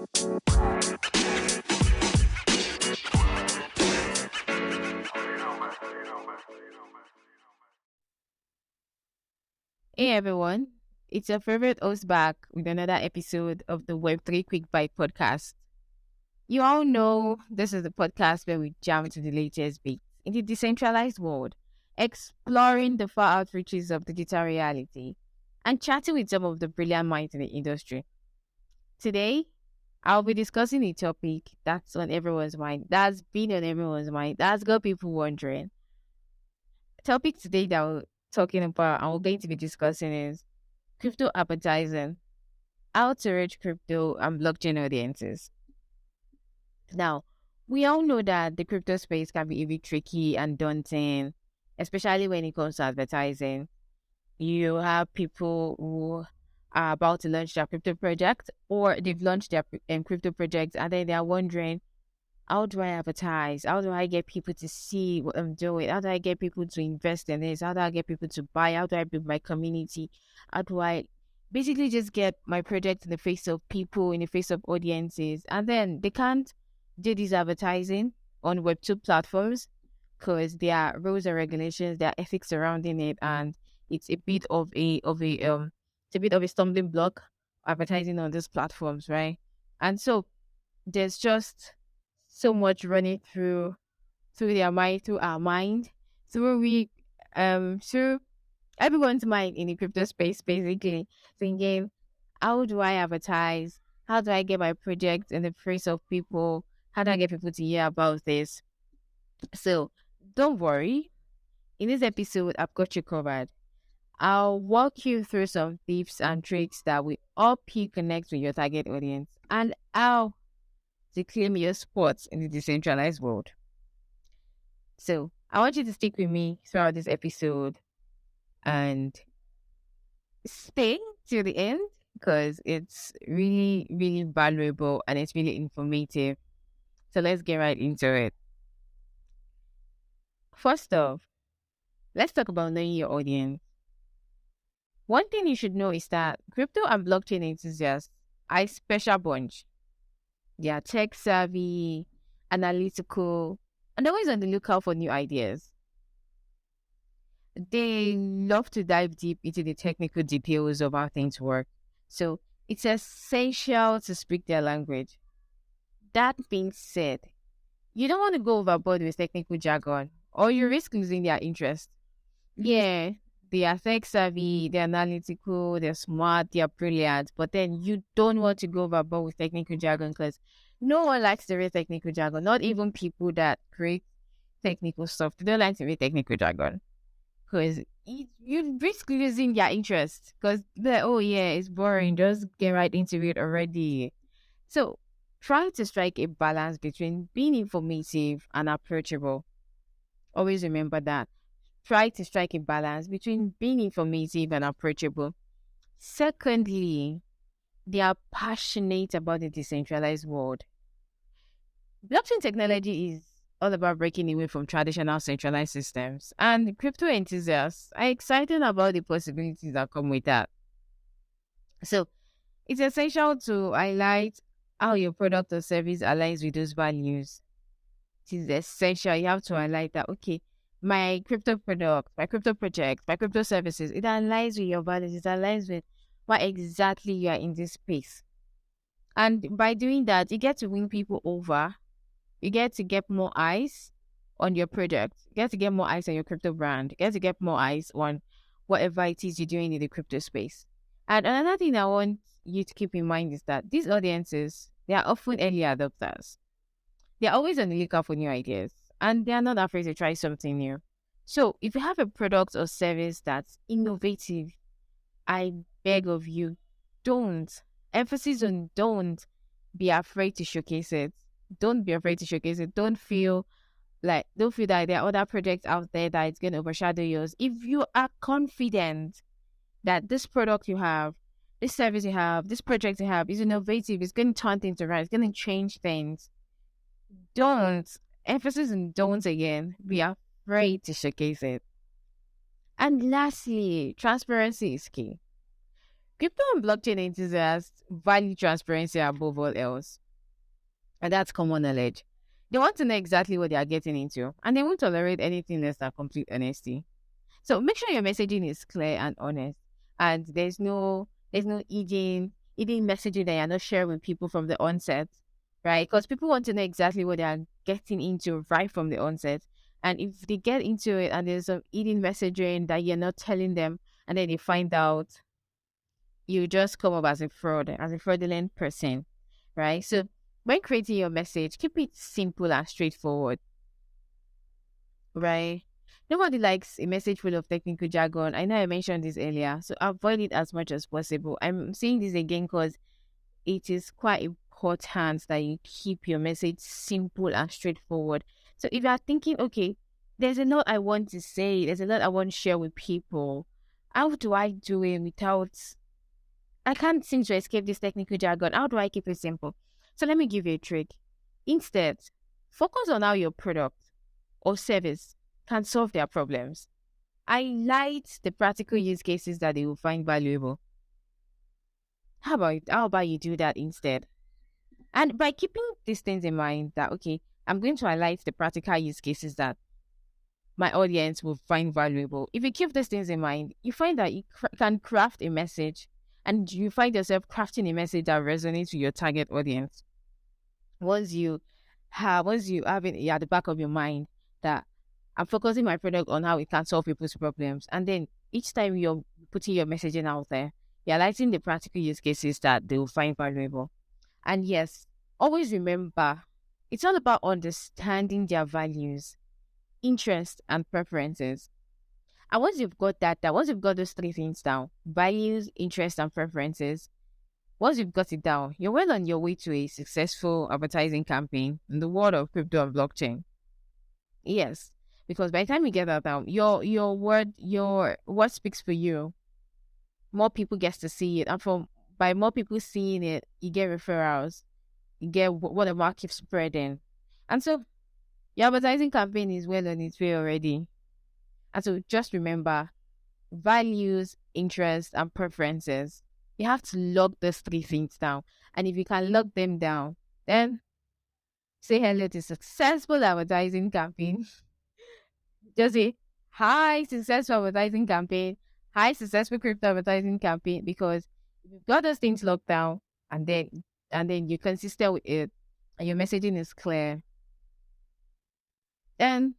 Hey everyone, it's your favorite host back with another episode of the Web3 Quick Bite Podcast. You all know this is the podcast where we jam into the latest beats in the decentralized world, exploring the far outreaches of digital reality, and chatting with some of the brilliant minds in the industry. Today, I'll be discussing a topic that's on everyone's mind, that's been on everyone's mind, that's got people wondering. The topic today that we're talking about and we're going to be discussing is crypto advertising, how to reach crypto and blockchain audiences. Now, we all know that the crypto space can be a bit tricky and daunting, especially when it comes to advertising. You have people who are about to launch their crypto project, or they've launched their crypto project, and then they're wondering, how do I advertise? How do I get people to see what I'm doing? How do I get people to invest in this? How do I get people to buy? How do I build my community? How do I basically just get my project in the face of people, in the face of audiences? And then they can't do this advertising on Web2 platforms because there are rules and regulations, there are ethics surrounding it, and it's a bit of a stumbling block advertising on these platforms, right? And so there's just so much running through their mind, through our mind, through everyone's mind in the crypto space, basically thinking, how do I advertise? How do I get my project in the face of people? How do I get people to hear about this? So don't worry. In this episode, I've got you covered. I'll walk you through some tips and tricks that will help you connect with your target audience and how to claim your spots in the decentralized world. So I want you to stick with me throughout this episode and stay till the end because it's really, really valuable and it's really informative. So let's get right into it. First off, let's talk about knowing your audience. One thing you should know is that crypto and blockchain enthusiasts are a special bunch. They are tech savvy, analytical, and always on the lookout for new ideas. They love to dive deep into the technical details of how things work. So it's essential to speak their language. That being said, you don't want to go overboard with technical jargon or you risk losing their interest. Yeah, they are tech savvy, they're analytical, they're smart, they're brilliant, but then you don't want to go overboard with technical jargon because no one likes to read technical jargon, not even people that create technical stuff. They don't like to read technical jargon because you risk losing their interest because they're like, oh yeah, it's boring, just get right into it already. So try to strike a balance between being informative and approachable. Always remember that. Try to strike a balance between being informative and approachable. Secondly, they are passionate about the decentralized world. Blockchain technology is all about breaking away from traditional centralized systems, and crypto enthusiasts are excited about the possibilities that come with that. So, it's essential to highlight how your product or service aligns with those values. It is essential. You have to highlight that, okay, my crypto product, my crypto project, my crypto services, it aligns with your values, it aligns with why exactly you are in this space. And by doing that, you get to win people over. You get to get more eyes on your product. You get to get more eyes on your crypto brand. You get to get more eyes on whatever it is you're doing in the crypto space. And another thing I want you to keep in mind is that these audiences, they are often early adopters. They're always on the lookout for new ideas and they're not afraid to try something new. So if you have a product or service that's innovative, I beg of you, don't. Emphasis on don't be afraid to showcase it. Don't be afraid to showcase it. Don't feel that there are other projects out there that it's going to overshadow yours. If you are confident that this product you have, this service you have, this project you have is innovative, it's going to turn things around, it's going to change things, don't. Emphasis on don't again. Be afraid to showcase it. And lastly, transparency is key. Crypto and blockchain enthusiasts value transparency above all else. And that's common knowledge. They want to know exactly what they are getting into, and they won't tolerate anything less than complete honesty. So make sure your messaging is clear and honest, and there's no eating messaging that you're not sharing with people from the onset, right? Because people want to know exactly what they are getting into right from the onset. And if they get into it and there's some eating messaging that you're not telling them, and then they find out, you just come up as a fraud, as a fraudulent person, right? So when creating your message, keep it simple and straightforward, right? Nobody likes a message full of technical jargon. I know I mentioned this earlier, so avoid it as much as possible. I'm saying this again because it is quite important that you keep your message simple and straightforward. So if you are thinking, okay, there's a lot I want to say, there's a lot I want to share with people, how do I do it without, I can't seem to escape this technical jargon. How do I keep it simple? So let me give you a trick. Instead, focus on how your product or service can solve their problems. Highlight the practical use cases that they will find valuable. How about you do that instead? And by keeping these things in mind, that okay, I'm going to highlight the practical use cases that my audience will find valuable. If you keep these things in mind, you find that you can craft a message, and you find yourself crafting a message that resonates with your target audience. Once you have it at the back of your mind that I'm focusing my product on how it can solve people's problems, and then each time you're putting your messaging out there, you're highlighting the practical use cases that they will find valuable. And yes, always remember, it's all about understanding their values, interests, and preferences. And once you've got those three things down, values, interests, and preferences, once you've got it down, you're well on your way to a successful advertising campaign in the world of crypto and blockchain. Yes, because by the time you get that down, your word speaks for you. More people gets to see it, and from by more people seeing it, you get referrals, you get what the market spreading, and so your advertising campaign is well on its way already. And so just remember, values, interests, and preferences. You have to log those three things down. And if you can log them down, then say hello to successful advertising campaign. Just say, hi, successful advertising campaign. Hi, successful crypto advertising campaign. Because if you've got those things locked down, and then you're consistent with it, and your messaging is clear, then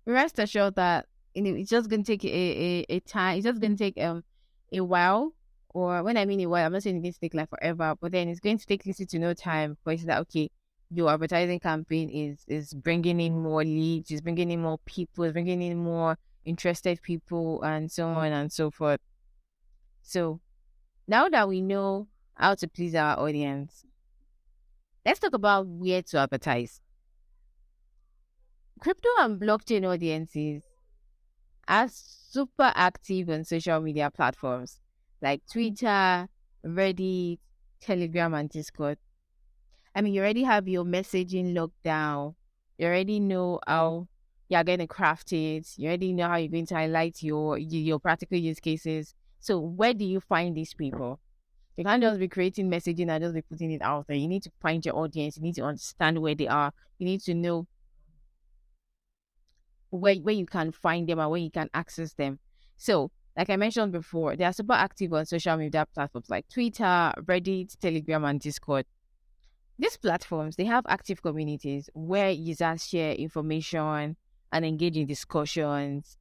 rest assured that it's just gonna take a time. It's just gonna take a while. Or when I mean a while, I'm not saying it's going to take like forever, but then it's going to take little to no time. But it's like, okay, your advertising campaign is bringing in more leads, is bringing in more people, is bringing in more interested people, and so on and so forth. So now that we know how to please our audience, let's talk about where to advertise. Crypto and blockchain audiences are super active on social media platforms like Twitter, Reddit, Telegram, and Discord. I mean, you already have your messaging locked down. You already know how you're going to craft it. You already know how you're going to highlight your practical use cases. So where do you find these people? You can't just be creating messaging and just be putting it out there. You need to find your audience. You need to understand where they are. You need to know where you can find them and where you can access them. So, like I mentioned before, they are super active on social media platforms like Twitter, Reddit, Telegram, and Discord. These platforms, they have active communities where users share information and engage in discussions.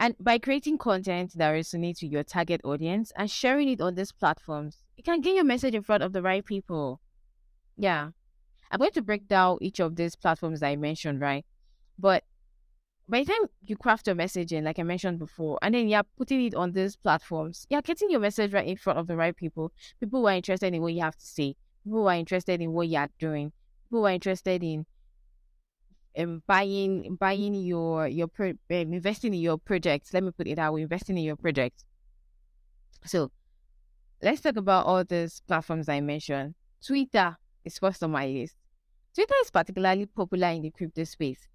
And by creating content that resonates with your target audience and sharing it on these platforms, you can get your message in front of the right people. Yeah. I'm going to break down each of these platforms that I mentioned, right? But by the time you craft your messaging, like I mentioned before, and then you're putting it on these platforms, you're getting your message right in front of the right people who are interested in what you have to say, people who are interested in what you're doing, people who are interested in buying investing in your projects. Let me put it that way, investing in your project. So let's talk about all these platforms I mentioned. Twitter is first on my list. Twitter is particularly popular in the crypto space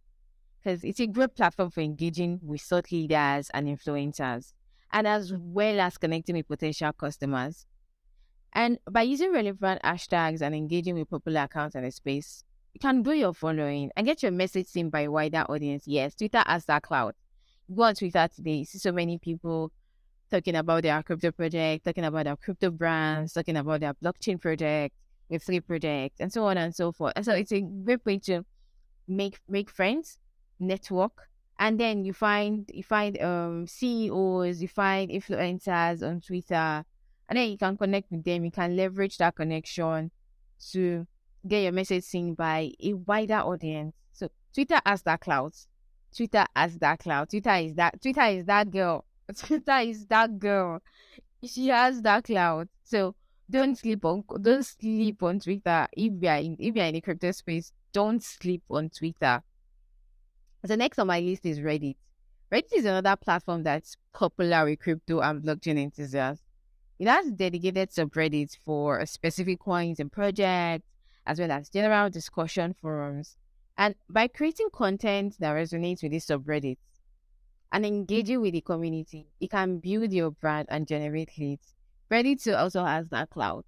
because it's a great platform for engaging with thought leaders and influencers, and as well as connecting with potential customers. And by using relevant hashtags and engaging with popular accounts in the space, you can grow your following and get your message seen by a wider audience. Yes, Twitter has that clout. Go on Twitter today, you see so many people talking about their crypto project, talking about their crypto brands, talking about their blockchain project, Web3 project, and so on and so forth. And so it's a great way to make friends, network, and then you find CEOs, you find influencers on Twitter, and then you can connect with them. You can leverage that connection to get your message seen by a wider audience. So Twitter has that clout. Twitter has that clout. Twitter is that girl. Twitter is that girl. She has that clout. So don't sleep on Twitter. If you're in the crypto space, don't sleep on Twitter. The next on my list is Reddit. Reddit is another platform that's popular with crypto and blockchain enthusiasts. It has dedicated subreddits for specific coins and projects, as well as general discussion forums. And by creating content that resonates with these subreddits and engaging with the community, it can build your brand and generate leads. Reddit also has that cloud.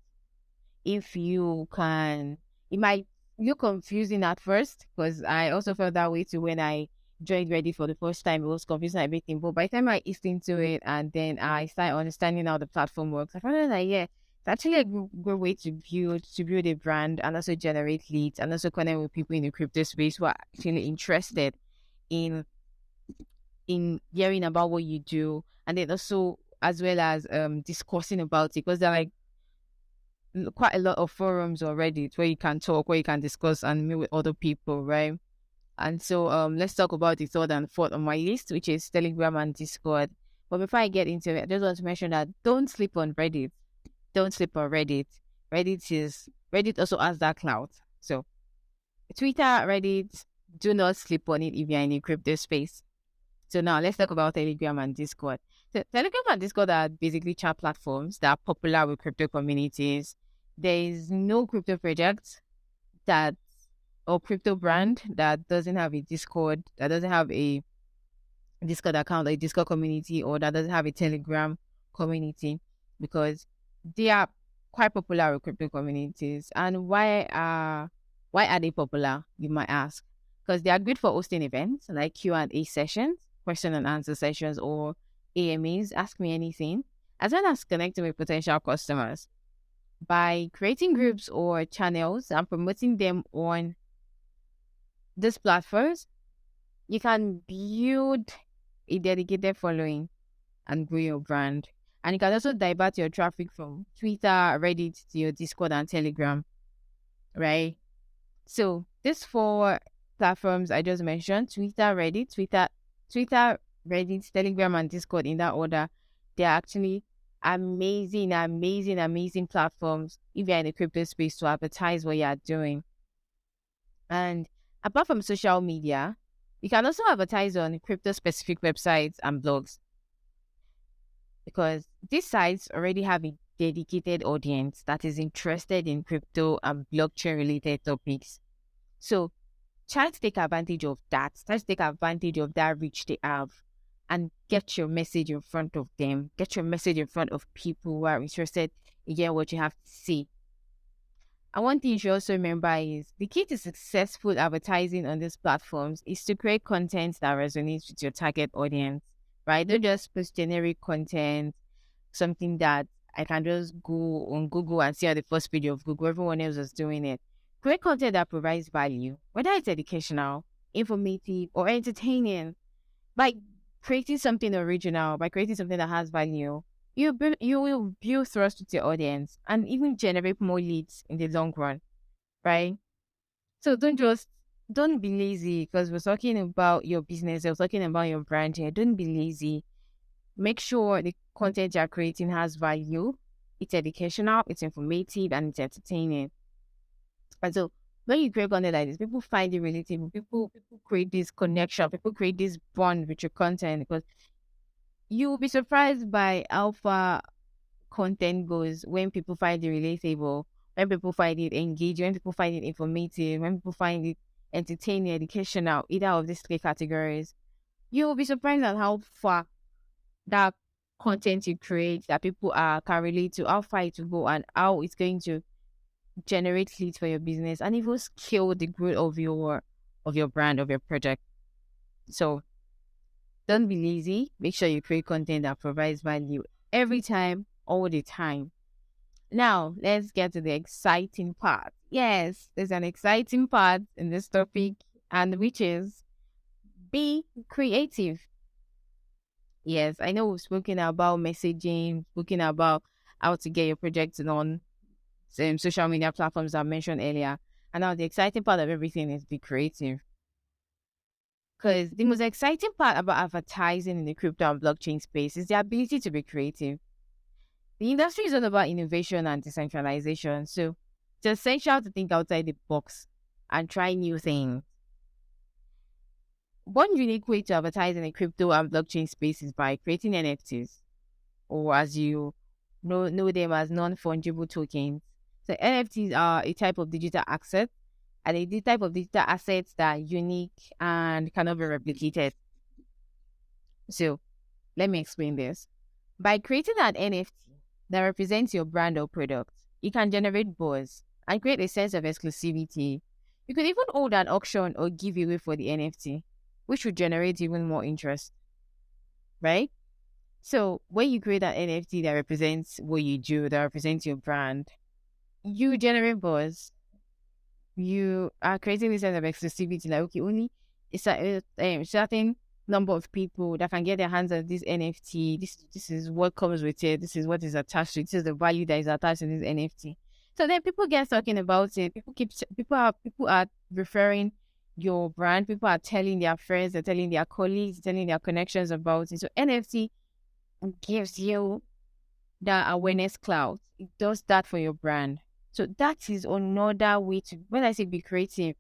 If you can, it might look confusing at first because I also felt that way too when I joined Reddit for the first time. It was confusing and everything, but by the time I eased into it and then I started understanding how the platform works, I found out that yeah, it's actually a good way to build a brand and also generate leads and also connect with people in the crypto space who are actually interested in hearing about what you do, and then also as well as discussing about it, because there are like quite a lot of forums already where you can talk, where you can discuss and meet with other people, right? And so let's talk about the third and fourth on my list, which is Telegram and Discord. But before I get into it, I just want to mention that don't sleep on Reddit. Don't sleep on Reddit. Reddit also has that clout. So Twitter, Reddit, do not sleep on it if you're in the crypto space. So now let's talk about Telegram and Discord. So Telegram and Discord are basically chat platforms that are popular with crypto communities. There is no crypto project that or crypto brand that doesn't have a Discord, that doesn't have a Discord account, a Discord community, or that doesn't have a Telegram community, because they are quite popular with crypto communities. And why are they popular, you might ask? Because they are good for hosting events like Q&A sessions, question and answer sessions, or AMAs, Ask Me Anything, as well as connecting with potential customers. By creating groups or channels and promoting them on these platforms, you can build a dedicated following and grow your brand. And you can also divert your traffic from Twitter, Reddit to your Discord and Telegram, right? So these four platforms I just mentioned, Twitter, Reddit, Telegram, and Discord in that order, they're actually amazing, amazing, amazing platforms if you're in the crypto space to advertise what you're doing. And apart from social media, you can also advertise on crypto specific websites and blogs, because these sites already have a dedicated audience that is interested in crypto and blockchain related topics. So try to take advantage of that. Try to take advantage of that reach they have and get your message in front of them. Get your message in front of people who are interested in hearing what you have to say. And one thing you should also remember is the key to successful advertising on these platforms is to create content that resonates with your target audience, right? Don't just post generic content, something that I can just go on Google and see on the first page of Google. Everyone else is doing it. Create content that provides value, whether it's educational, informative, or entertaining. By creating something original, by creating something that has value, you will build trust with your audience and even generate more leads in the long run, right? So don't be lazy, because we're talking about your business, we're talking about your brand here. Don't be lazy. Make sure the content you're creating has value, it's educational, it's informative, and it's entertaining. And so when you create content like this, people find it relatable. People create this connection. People create this bond with your content, because you'll be surprised by how far content goes when people find it relatable, when people find it engaging, when people find it informative, when people find it entertaining, educational, either of these three categories. You'll be surprised at how far that content you create that people can relate to, how far it will go, and how it's going to generate leads for your business and even scale the growth of your brand, of your project. So don't be lazy. Make sure you create content that provides value every time, all the time. Now, let's get to the exciting part. Yes, there's an exciting part in this topic, and which is be creative. Yes, I know we've spoken about messaging, spoken about how to get your projects on some social media platforms I mentioned earlier. And now the exciting part of everything is be creative. Because the most exciting part about advertising in the crypto and blockchain space is the ability to be creative. The industry is all about innovation and decentralization. So it's essential to think outside the box and try new things. One unique way to advertise in the crypto and blockchain space is by creating NFTs, or as you know them as non-fungible tokens. So NFTs are a type of digital asset, and a type of digital assets that are unique and cannot be replicated. So let me explain this. By creating an NFT that represents your brand or product, you can generate buzz and create a sense of exclusivity. You could even hold an auction or giveaway for the NFT, which would generate even more interest, right? So when you create an NFT that represents what you do, that represents your brand, you generate buzz. You are creating this sense of exclusivity, like okay, only certain number of people that can get their hands on this NFT. This is what comes with it. This is what is attached to it. This is the value that is attached to this NFT. So then people get talking about it. People are referring your brand. People are telling their friends, they're telling their colleagues, telling their connections about it. So NFT gives you that awareness cloud. It does that for your brand. So that is another way to, when I say be creative,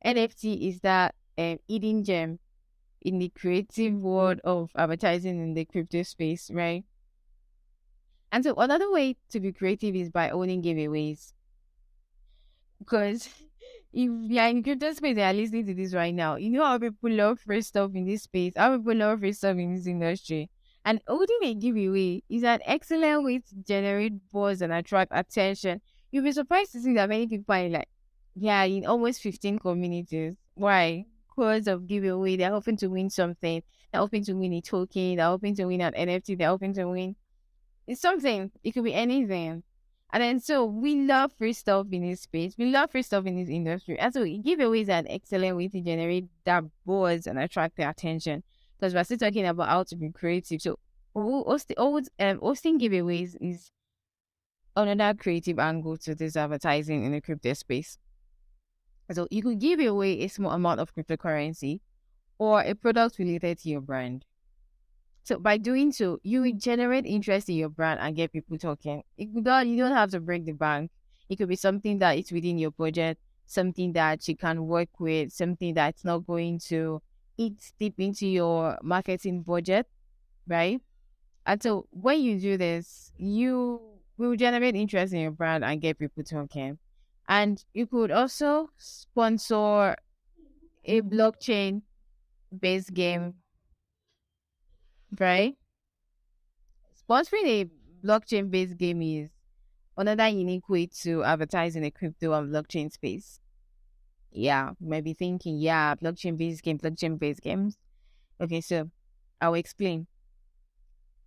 NFT is that hidden gem in the creative world of advertising in the crypto space, right? And so another way to be creative is by owning giveaways. Because if you're in crypto space and you're listening to this right now, you know how people love free stuff in this space, how people love free stuff in this industry. And holding a giveaway is an excellent way to generate buzz and attract attention. You'll be surprised to see that many people are like, yeah, in almost 15 communities. Why? Because of giveaway, they're hoping to win something. They're hoping to win a token. They're hoping to win an NFT. They're hoping to win it's something. It could be anything. And then so we love free stuff in this space. We love free stuff in this industry. And so giveaways are an excellent way to generate that buzz and attract their attention. Because we're still talking about how to be creative. So hosting giveaways is another creative angle to this advertising in the crypto space. So you could give away a small amount of cryptocurrency or a product related to your brand. So by doing so, you will generate interest in your brand and get people talking. You don't have to break the bank. It could be something that is within your budget, something that you can work with, something that's not going to eat deep into your marketing budget, right? And so when you do this, you will generate interest in your brand and get people talking. And you could also sponsor a blockchain based game, right? Sponsoring a blockchain based game is another unique way to advertise in the crypto and blockchain space. Yeah, you might be thinking, yeah, blockchain based games. Okay, so I'll explain.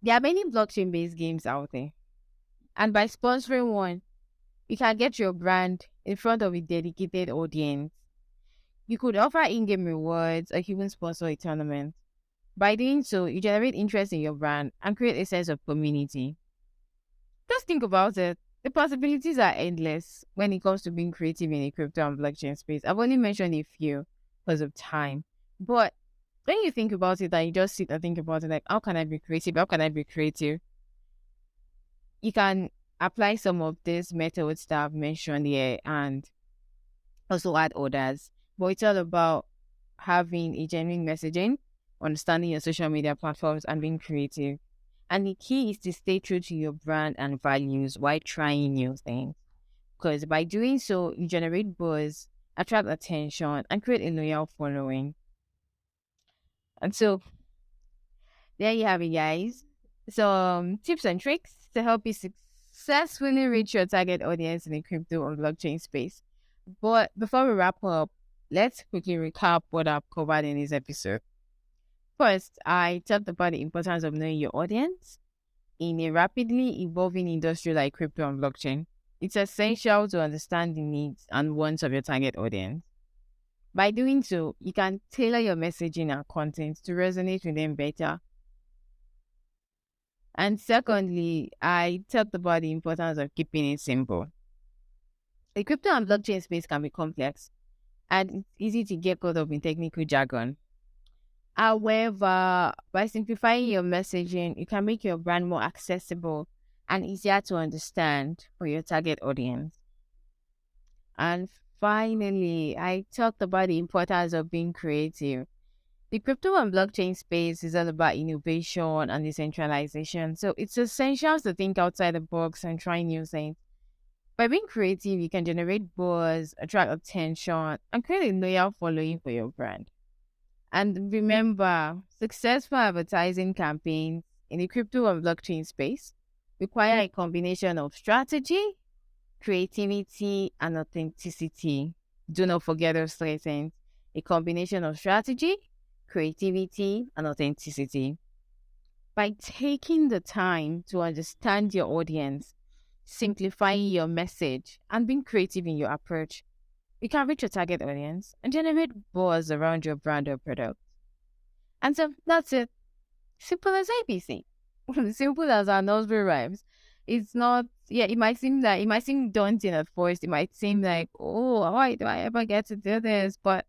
There are many blockchain based games out there. And by sponsoring one, you can get your brand in front of a dedicated audience. You could offer in game rewards or even sponsor a tournament. By doing so, you generate interest in your brand and create a sense of community. Just think about it. The possibilities are endless when it comes to being creative in a crypto and blockchain space. I've only mentioned a few because of time. But when you think about it and you just sit and think about it, like, how can I be creative? How can I be creative? You can apply some of these methods that I've mentioned here and also add others. But it's all about having a genuine messaging, understanding your social media platforms, and being creative. And the key is to stay true to your brand and values while trying new things. Because by doing so, you generate buzz, attract attention, and create a loyal following. And so, there you have it, guys. some tips and tricks to help you successfully reach your target audience in the crypto or blockchain space. But before we wrap up, let's quickly recap what I've covered in this episode. First, I talked about the importance of knowing your audience in a rapidly evolving industry like crypto and blockchain. It's essential to understand the needs and wants of your target audience. By doing so, you can tailor your messaging and content to resonate with them better. And secondly, I talked about the importance of keeping it simple. The crypto and blockchain space can be complex, and it's easy to get caught up in technical jargon. However, by simplifying your messaging, you can make your brand more accessible and easier to understand for your target audience. And finally, I talked about the importance of being creative. The crypto and blockchain space is all about innovation and decentralization. So it's essential to think outside the box and try new things. By being creative, you can generate buzz, attract attention, and create a loyal following for your brand. And remember, successful advertising campaigns in the crypto and blockchain space require a combination of strategy, creativity, and authenticity. Do not forget those three things: a combination of strategy, creativity, and authenticity. By taking the time to understand your audience, simplifying your message, and being creative in your approach, you can reach your target audience and generate buzz around your brand or product. And so that's it. Simple as ABC. Simple as our nursery rhymes. It's not, yeah, it might seem daunting at first. It might seem like, oh, why do I ever get to do this? But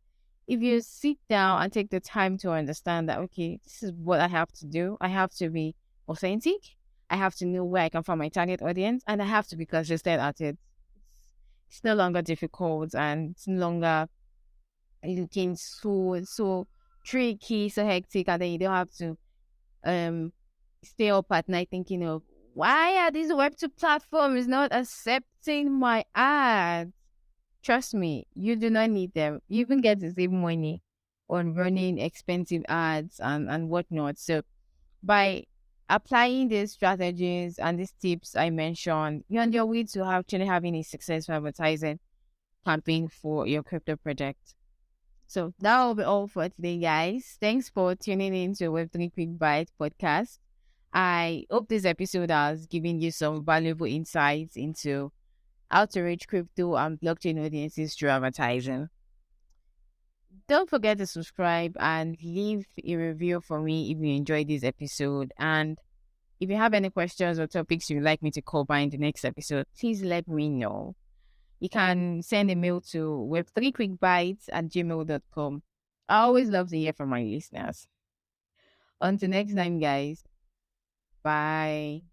if you sit down and take the time to understand that, okay, this is what I have to do, I have to be authentic, I have to know where I come from, my target audience, and I have to be consistent at it. It's no longer difficult, and it's no longer looking so tricky, so hectic, and then you don't have to um stay up at night thinking of why are these Web2 platforms not accepting my ads? Trust me, you do not need them. You even get to save money on running expensive ads and whatnot. So by applying these strategies and these tips I mentioned, you're on your way to actually having a successful advertising campaign for your crypto project. So that will be all for today, guys. Thanks for tuning in to Web3 Quick Bites Podcast. I hope this episode has given you some valuable insights into how to reach crypto and blockchain audiences through advertising. Don't forget to subscribe and leave a review for me if you enjoyed this episode. And if you have any questions or topics you'd like me to cover in the next episode, please let me know. You can send a mail to web3quickbites@gmail.com. I always love to hear from my listeners. Until next time, guys. Bye.